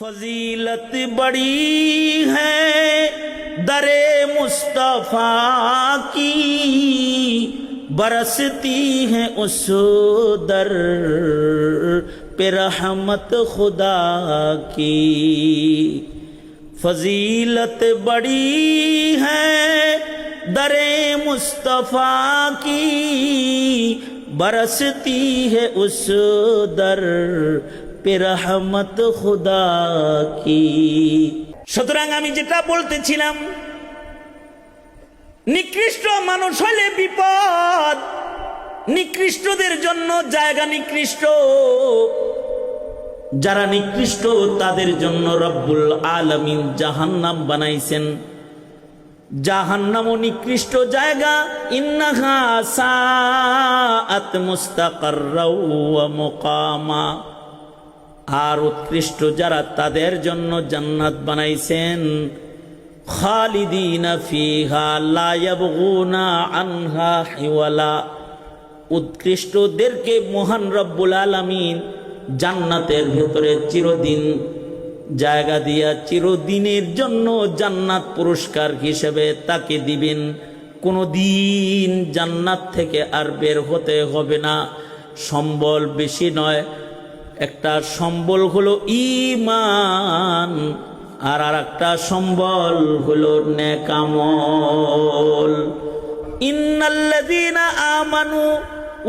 फजीलत बड़ी है दरे मुस्तफा की, बरसती है उस दर पे रहमत खुदा की। फजीलत बड़ी है दरे मुस्तफा की, बरसती है उस दर पे रहमत खुदा की। সুতরাং আমি যেটা বলতেছিলাম, নিকৃষ্ট মানুষ হলে বিপদ, নিকৃষ্টদের জন্য জায়গা নিকৃষ্ট, যারা নিকৃষ্ট তাদের জন্য রব্বুল আলামিন জাহান্নাম বানাইছেন। জাহান্নামও নিকৃষ্ট জায়গা, ইন্নাহা সাআত মুস্তাকাররাও ওয়া মুকামা। আর উৎকৃষ্ট যারা তাদের জন্য জান্নাত বানাইছেন, খালিদিনা ফিহা লা ইয়াবগুনা আনহা হিওয়ালা। উৎকৃষ্টদেরকে মহান রব্বুল আলামিন জান্নাতের ভেতরে চিরদিন জায়গা দিয়া চিরদিনের জন্য জান্নাত পুরস্কার হিসেবে তাকে দিবেন। কোনো দিন জান্নাত থেকে আর বের হতে হবে না। সম্বল বেশি নয়, একটা সম্বল হলো ঈমান, আর একটা সম্বল হলো নেক আমল। ইন্নাল্লাযীনা আমানু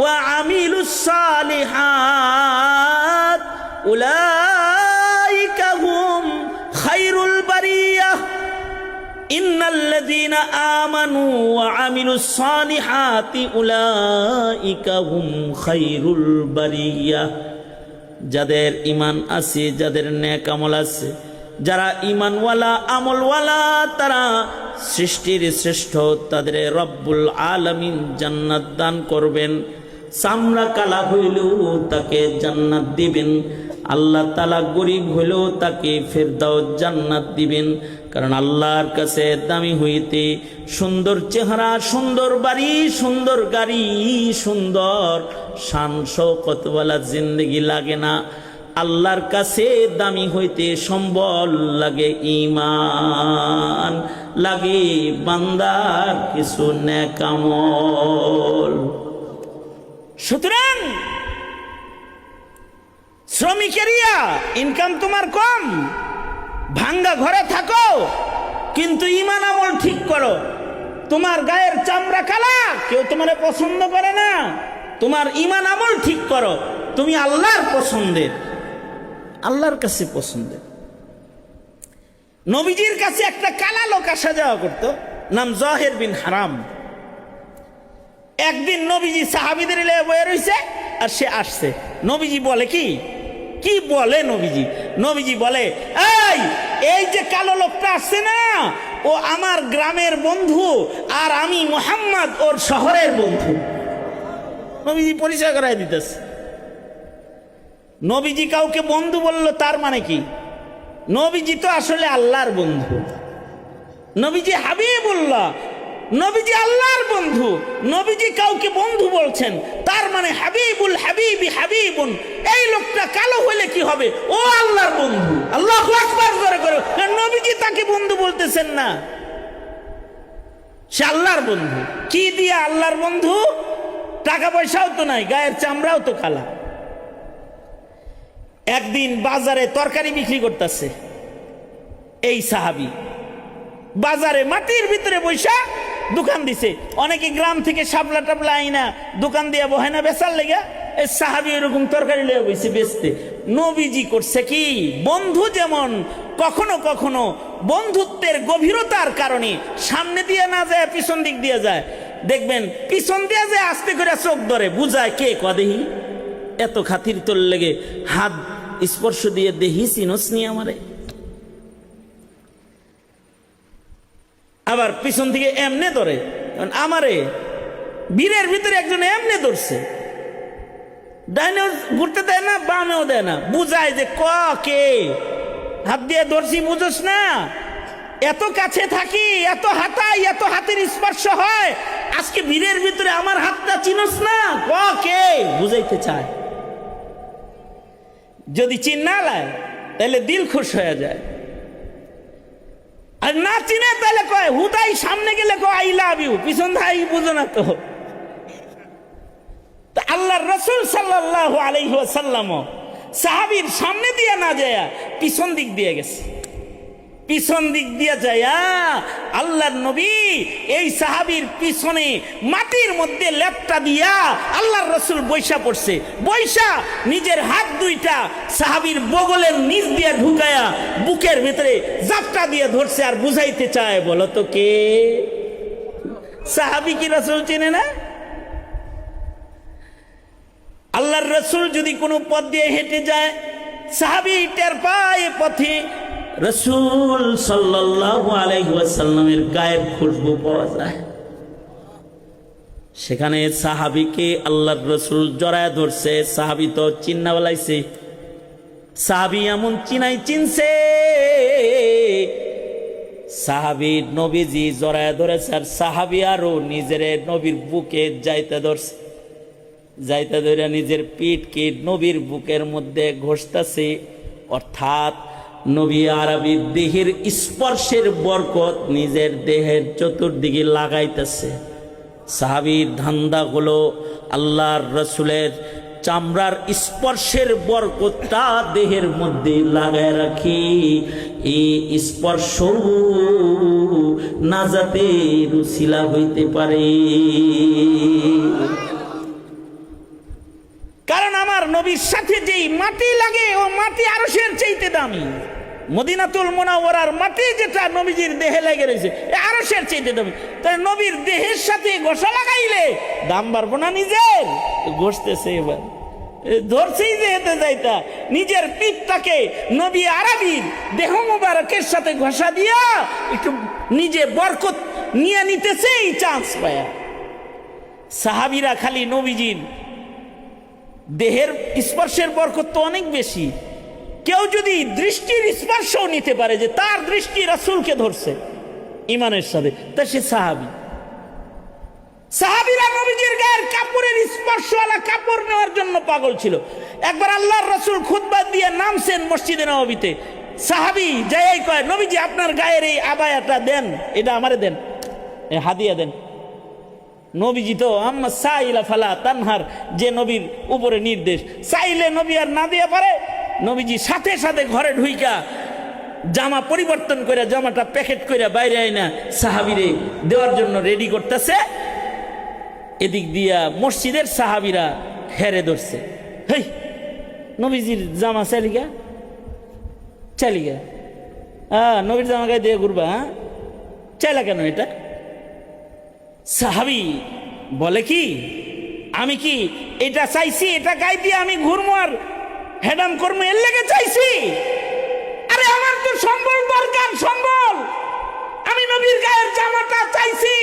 ওয়া আমিলুস সালিহাত উলাইকা হুম খায়রুল বারিয়াহ। ইন্নাল্লাযীনা আমানু ওয়া আমিলুস সালিহাতি উলাইকা হুম খায়রুল বারিয়াহ। যাদের ঈমান আছে, যাদের নেক আমল আছে, যারা ঈমানওয়ালা আমলওয়ালা, তারা সৃষ্টির শ্রেষ্ঠ, তাদের রব্বুল আলামিন জান্নাত দান করবেন। চামড়া কালা হইলেও তাকে জান্নাত দিবেন। আল্লাহ তাআলা গরিব হইলেও তাকে ফেরদাউস জান্নাত দিবেন। কারণ আল্লাহর কাছে দামি হইতে সুন্দর চেহারা, সুন্দর বাড়ি, সুন্দর গাড়ি, সুন্দর শান শৌকতওয়ালা জিন্দেগি লাগে না। আল্লাহর কাছে দামি হইতে সম্বল লাগে, ঈমান লাগে, বান্দার কিছু নেক আমল। সুতরাং শ্রমিকেরিয়া ইনকাম তোমার কম, ভাঙ্গা ঘরে থাকো, কিন্তু ঈমান আমল ঠিক করো। তোমার গায়ের চামড়া কালা, কেউ তোমারে পছন্দ করে না। তোমার ঈমান আমল ঠিক করো, তুমি আল্লাহর পছন্দের, আল্লাহর কাছে পছন্দের। নবীজির কাছে একটা কালা লোক আসা যাওয়া করতো, নাম জহের বিন হারাম। একদিন নবীজি সাহাবীদের লিয়ে বয়ে রইছে, আর সে আসছে। নবীজি বলে কি বলে নবীজি বলে, এই যে কালো লোকটা আসছে না, ও আমার গ্রামের বন্ধু, আর আমি মুহাম্মদ ওর শহরের বন্ধু। নবীজি পরিচয় করাই দিতেছে। নবীজি কাউকে বন্ধু বলল, তার মানে কি? নবীজি তো আসলে আল্লাহর বন্ধু। নবীজি হাবিবুল্লাহ, নবীজি আল্লাহর বন্ধু। নবীজি কাউকে বন্ধু বলছেন, তার মানে হাবিবুল হাবিবি হাবিবুন। এই লোকটা কালো হলে কি হবে? ও আল্লাহর বন্ধু। আল্লাহু আকবার জোরে করে। নবীজি তাকে বন্ধু বলতেছেন না, সে আল্লাহর বন্ধু। কি দিয়া আল্লাহর বন্ধু? টাকা পয়সাও তো নাই, গায়ের চামড়াও তো কালা। একদিন বাজারে তরকারি বিক্রি করতেছে এই সাহাবী, বাজারে মাটির ভিতরে বৈশা দোকান দিছে। অনেকে গ্রাম থেকে শাপলা টাপলা আইনা দোকান দিয়া বহে না বেচার লেগা, এই সাহাবী এরকম তরকারি লইয়া বইছে বেচতে। নবীজি করছে কি? বন্ধু যেমন কখনো কখনো বন্ধুত্বের গভীরতার কারণে সামনে দিয়ে না যায়, পিছন দিক দিয়ে যায়। দেখবেন পিছন দিয়ে যায়, আস্তে করে চোখ ধরে বুঝায় কে কদেহি। এত খাতির তোর লেগে হাত স্পর্শ দিয়ে দেহি চিনস নি আমারে। আবার পিছন থেকে এমনে ধরে, আমারে বীরের ভিতরে একজন এমনে ধরছে, ডাইনেও ঘুরতে দেয় না, বামেও দেয় না, বুঝায় যে কে হাত দিয়ে ধরছি, বুঝোস না? এত কাছে থাকি, এত হাতাই, এত হাতের স্পর্শ হয়, আজকে বীরের ভিতরে আমার হাতটা চিনস না, কে বুঝাইতে চায়। যদি চিন না লায় তাহলে দিল খুশ হয়ে যায়। আর না চিনে তাহলে কয় হুদাই সামনে গেলে কয় আই লাভ ইউ, পিছন ধাই বুঝো না তো। আল্লাহর রাসূল সাল্লাল্লাহু আলাইহি ওয়াসাল্লাম সাহাবীর সামনে দিয়ে না যায় পিছন দিক দিয়ে গেছে। পিছন দিক দিয়ে যায় আল্লাহর নবী এই সাহাবীর পিছনে মাটির মধ্যে লেপটা দিয়া আল্লাহর রাসূল বৈশা পড়ছে। বৈশা নিজের হাত দুইটা সাহাবীর বগলের নিচ দিয়ে ঢুকায়া বুকের ভিতরে জাপটা দিয়ে ধরছে আর বুঝাইতে চায়, বলো তো কে? সাহাবী কি রাসূল চেনে না? আল্লাহর রাসূল যদি কোনো পথ দিয়ে হেঁটে যায়, সাহাবী টের পায় পথে রাসূল সাল্লাল্লাহু আলাইহি ওয়াসাল্লামের গায়ের খুশবু পাওয়া যায়। সেখানে সাহাবীকে আল্লাহর রাসূল জড়ায় ধরছে। সাহাবী তো চিন্না বলাইছে, সাহাবী এমন চিনছে সাহাবী নবীজি জড়ায় ধরেছে, আর সাহাবী আরো নিজের নবীর বুকে যাইতে ধরছে। যাইতে ধরে নিজের পিঠকে নবীর বুকের মধ্যে ঘষতেছে, অর্থাৎ নবী আরবীর দেহের স্পর্শের বরকত নিজের দেহের চতুর্দিকে লাগাইতেছে। সাহাবীর ধান্দা হলো আল্লাহর রাসূলের চামড়ার স্পর্শের বরকতটা দেহের মধ্যে লাগায় রাখি, এই স্পর্শ নাজাতের উসিলা হইতে পারে। কারণ আমার নবীর সাথে যেই মাটি লাগে ও মাটি আরশের চাইতে দামি। মদিনাতুল মুনাওয়ারার মাটি যেটা নবীজির দেহে লেগে রয়েছে আরশের চাইতে দামি। তাই নবীর দেহের সাথে ঘষা লাগাইলে দাম বাড়বো না নিজের? ঘষতেছে এবার, ধরছেই যে হেঁটে যাইতা নিজের পিঠটাকে নবী আরবীর দেহ মুবারকের সাথে ঘষা দিয়া একটু নিজে বরকত নিয়ে নিতেছে এই চান্স পায়া। সাহাবীরা খালি নবীজির দেহের স্পর্শের বরকত তো অনেক বেশি। কেউ যদি দৃষ্টির স্পর্শও নিতে পারে যে তার দৃষ্টি রাসূলকে ধরছে ইমানের সাথে, তা সে সাহাবী। সাহাবীরা নবীজির গায়ের কাপড়ের স্পর্শওয়ালা কাপড় নেওয়ার জন্য পাগল ছিল। একবার আল্লাহর রাসূল খুতবা দিয়ে নামছেন মসজিদে নববীতে, সাহাবী যাই কয় নবীজি আপনার গায়ের এই আবায়াটা দেন, এটা আমারে দেন, হাদিয়া দেন। নবীজি তো আম্মা সাইলা ফালা তানহার, যে নবীর উপরে নির্দেশ, চাইলে নবী আর না দিয়ে পারে। নবীজি সাথে সাথে ঘরে ঢুইকা জামা পরিবর্তন করে জামাটা প্যাকেট করে বাইরে আইনা সাহাবীরে দেওয়ার জন্য রেডি করতেছে। এদিক দিয়া মসজিদের সাহাবীরা হেরে ধরছে, হেই নবীজির জামা চালিগা নবীর জামা গায়ে দিয়ে ঘুরবা, চাইলা কেন এটা? সাহাবী বলে কি আমি কি এটা চাইছি এটা গায়ে দিয়ে আমি ঘুরবো আর হেডাম করবো এর লেগে চাইছি? আরে আমার তো সম্বল দরকার, সম্বল। আমি নবীর গায়ের জামাটা চাইছি,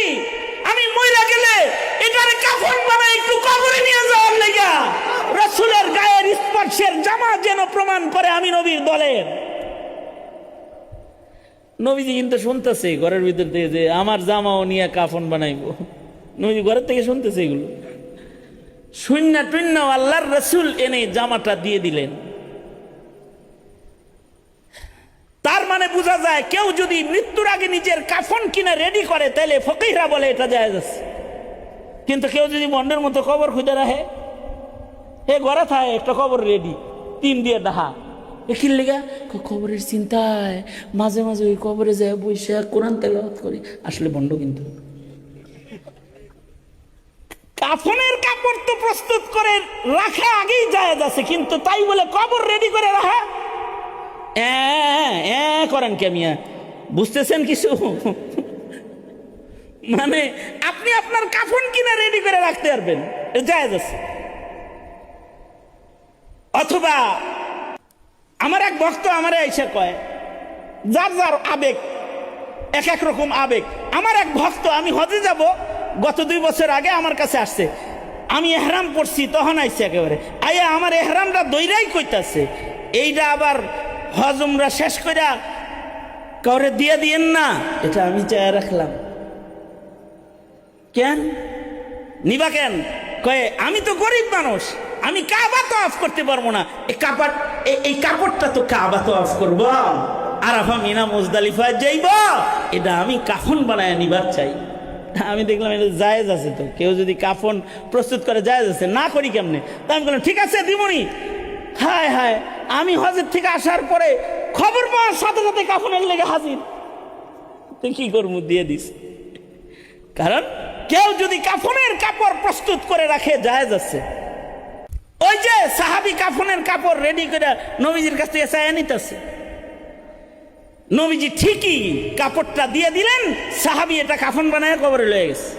আমি মইরা গেলে এটারে কাফন বানাই একটু কবরে নিয়ে যাওয়ার লেগা। রাসূলের গায়ের স্পর্শের জামা যেন প্রমাণ করে আমি নবীর দলের। নবীজি কিন্তু শুনতেছে ঘরের ভিতর থেকে যে আমার জামাও নিয়ে কাফন বানাইবো। নবীজি ঘরের থেকে শুনতেছে এগুলো, শূন্য টুন্য আল্লাহর রাসূল এনে জামাটা দিয়ে দিলেন। তার মানে বোঝা যায় কেউ যদি মৃত্যুর আগে নিজের কাফন কিনে রেডি করে তাহলে ফকিহরা বলে এটা জায়েজ আছে। কিন্তু কেউ যদি বন্ডের মতো কবর খুঁজে রাখে, হে ঘরে থাকে একটা কবর রেডি, টিন দিয়ে ডাহা, এখির লেগা কবরের চিন্তায় মাঝে মাঝে ওই কবরে যায় বসে কোরআন তেলাওয়াত করি, আসলে বন্ড। কিন্তু কাফনের কাপড় তো প্রস্তুত করে রাখা আগেই জায়েজ আছে, কিন্তু তাই বলে কবর রেডি করে রাখা করেন কে মিয়া? বুঝতেছেন কিছু? মানে আপনি আপনার কাফন কিনা রেডি করে রাখতে পারবেন, জায়েজ আছে। অথবা আমার এক ভক্ত আমারে এসে কয়, যার যার আবেগ এক এক রকম আবেগ। আমার এক ভক্ত, আমি হজে যাব, গত 2 বছর আগে আমার কাছে আসছে, আমি এহরাম পড়ছি তখন আইছে একেবারে আয়া আমার এহরামটা দইরাই কইতাছে এইটা আবার হজ উমরা শেষ কইরা কাউরে দিয়ে দিয়েন না, এটা আমি চায় রাখলাম। কেন নিবা কেন? কয়ে আমি তো গরিব মানুষ, আমি কাবা তো অফ করতে পারবো না, এই এই কাপড়টা তো কাবা তওয়াফ করব, আরাফা মিনা মুজদালিফা যাইব, এটা আমি কাফন বানায় নিবার চাই। আমি দেখলাম এটা জায়েজ আছে, তো কেউ যদি কাফন প্রস্তুত করে জায়েজ আছে, না করি কেমনে? তা আমি বললাম ঠিক আছে দিমুনি। হায় হায়, আমি হজের থেকে আসার পরে খবর পাওয়ার সাথে সাথে কাফনের লেগে হাজির। তুই কি করবো, দিয়ে দিস। কারণ কেউ যদি কাফনের কাপড় প্রস্তুত করে রাখে জায়েজ আছে। ওই যে সাহাবী কাফনের কাপড় রেডি করে নবীজির কাছ থেকে চাইয়া নিতেছে, নবীজি ঠিকই কাপড়টা দিয়ে দিলেন, সাহাবী এটা কাফন বানায় কবরে লয়ে গেছে।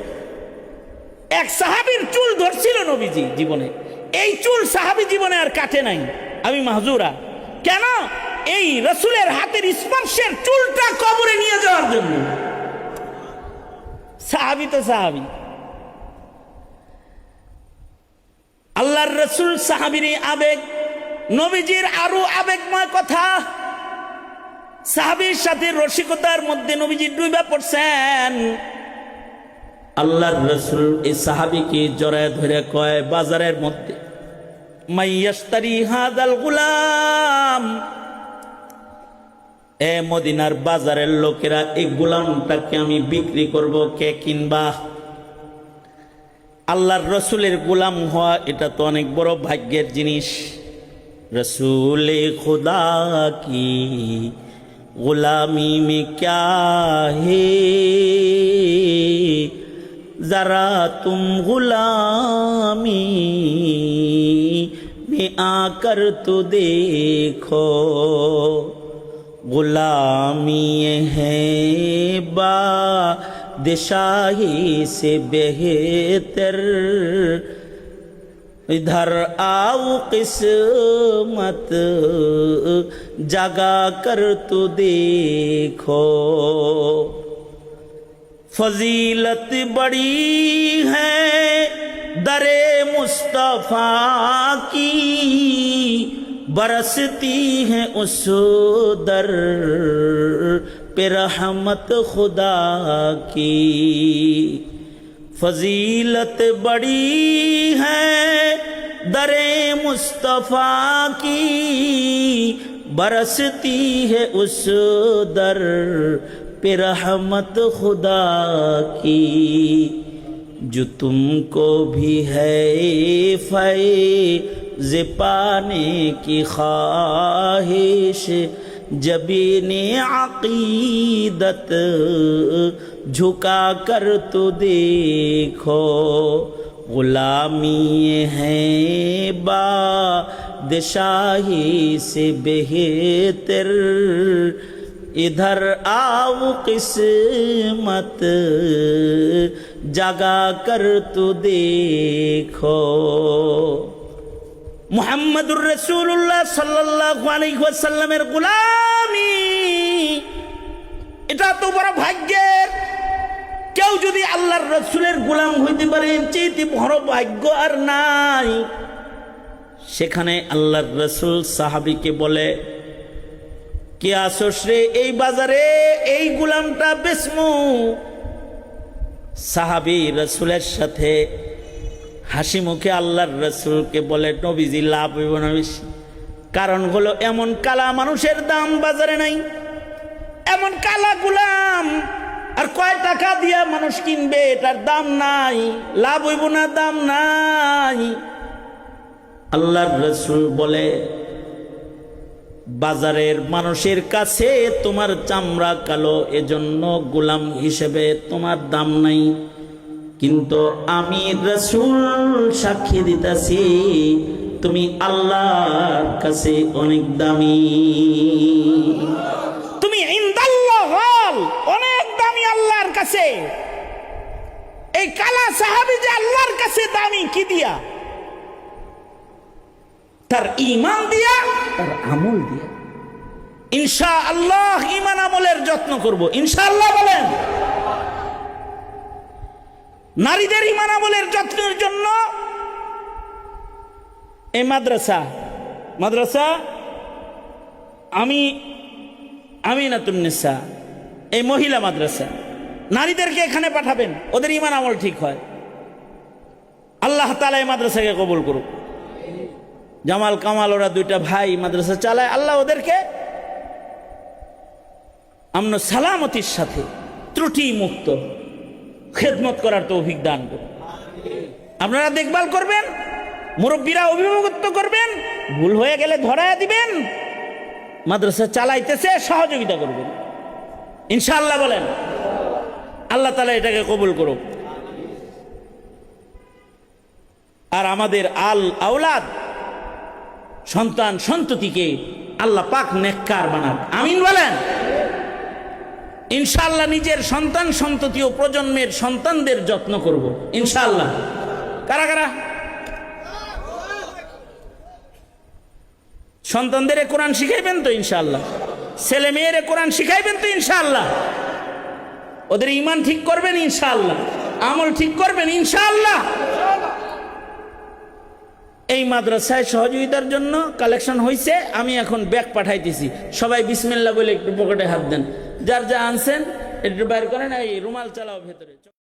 এক সাহাবীর চুল ধরছিল নবীজি জীবনে, এই চুল সাহাবী জীবনে আর কাটে নাই। আমি মাহজুরা কেন? এই রাসূলের হাতের স্পর্শের চুলটা কবরে নিয়ে যাওয়ার জন্য। সাহাবী তো সাহাবী, আল্লাহর রাসূল সাহাবীর আবেগ, নবীজির আরো আবেগময় কথা। সাহাবীর সাথে রসিকতার মধ্যে নবীজি ডুবে পড়ছেন। আল্লাহর রাসূল এই সাহাবীকে জড়ায় ধরে কয় বাজারের মধ্যে, মাইয়াশতারি হাযাল গুলাম, এ মদিনার বাজারের লোকেরা এই গোলামটাকে আমি বিক্রি করব, কে কিনবা? আল্লাহর রসুলের গোলাম হওয়া এটা তো অনেক বড় ভাগ্যের জিনিস। রসুলে খুদা কি গোলামি মে ক্যা হে, जरा तुम गुलामी में आकर तो देखो, गुलामी है बादशाही से बेहतर, इधर आओ किस्मत जगा कर तो देखो, फजीलत बड़ी है दरे मुस्तफा की, बरसती है उस दर पे रहमत खुदा की, फजीलत बड़ी है दरे मुस्तफा की, बरसती है उस दर पे रहमत खुदा की, जो तुमको भी है फैज़ पाने की ख्वाहिश, जबीने अक़ीदत झुका कर तो देखो, गुलामी है बादशाही से बेहतर, इधर आओ किस्मत जगा कर तो देखो। मुहम्मदुर रसूलुल्लाह सल्लल्लाहु अलैहि ওয়াসাল্লামের গোলামি, এটা তো বড় ভাগ্যের। কেউ যদি আল্লাহর রসুলের গোলাম হইতে পারে, চেয়ে বড় ভাগ্য আর নাই। সেখানে আল্লাহর রসুল সাহাবীকে বলে, কে আসোস রে এই বাজারে, এই গোলামটা বেচমু। সাহাবী রসুলের সাথে হাসি মুখে আল্লাহর রসুলকে বলে, নবীজি লাভ হইব না বেশি। কারণ হলো এমন কালা মানুষের দাম বাজারে নাই, এমন কালা গোলাম আর কয় টাকা দিয়া মানুষ কিনবে, এটার দাম নাই। লাভ হইব না, দাম নাই। আল্লাহর রসুল বলে, বাজারের মানুষের কাছে তোমার চামড়া কালো, এজন্য গোলাম হিসেবে তোমার দাম নাই। কিন্তু আমি রাসূল সাক্ষী দিতেছি, তুমি আল্লাহর কাছে অনেক দামি, তুমি ইনদাল্লাহ অনেক দামি আল্লাহর কাছে। এই কালা সাহাবী যে আল্লাহর কাছে দামি, কি দিয়া? তার ঈমান দিয়া, তার আমল দিয়া। ইনশাআল্লাহ ঈমান আমলের যত্ন করব, ইনশাআল্লাহ বলেন। নারীদের ঈমান আমলের যত্নের জন্য এই মাদ্রাসা আমিনাতুন নিসা, এই মহিলা মাদ্রাসা, নারীদেরকে এখানে পাঠাবেন, ওদের ঈমান আমল ঠিক হয়। আল্লাহ তাআলা এই মাদ্রাসাকে কবুল করুক। জামাল কামাল ওরা দুইটা ভাই মাদ্রাসা চালায়। আল্লাহ ওদেরকে আমন সালামতির সাথে ত্রুটি মুক্ত খেদমত করার তৌফিক দান করুন। আপনারা দেখভাল করবেন, মুরব্বীরা অভিভাবকত্ব করবেন, ভুল হয়ে গেলে ধরায়া দিবেন, মাদ্রাসা চালাইতেছে সহযোগিতা করবেন ইনশাআল্লাহ। বলেন আল্লাহ তাআলা এটাকে কবুল করুক। আর আমাদের আওলাদ সন্তান সন্ততিকে আল্লাহ পাক নেককার বানাক, আমিন বলেন। ইনশাআল্লাহ নিজের সন্তান সন্ততি ও প্রজন্মের সন্তানদের যত্ন করব ইনশাআল্লাহ। কারা কারা সন্তানদের কোরআন শিখাইবেন তো ইনশাআল্লাহ? ছেলে মেয়েরে কোরআন শিখাইবেন তো ইনশাআল্লাহ? ওদের ঈমান ঠিক করবেন ইনশাআল্লাহ, আমল ঠিক করবেন ইনশাআল্লাহ। এই মাদ্রাসায় সহযোগিতার জন্য কালেকশন হয়েছে, আমি এখন ব্যাগ পাঠাইতেছি। সবাই বিসমিল্লাহ বলে একটু পকেটে হাত দেন, যার যা আনছেন একটু বাইর করেন, এই রুমাল চালাও ভেতরে।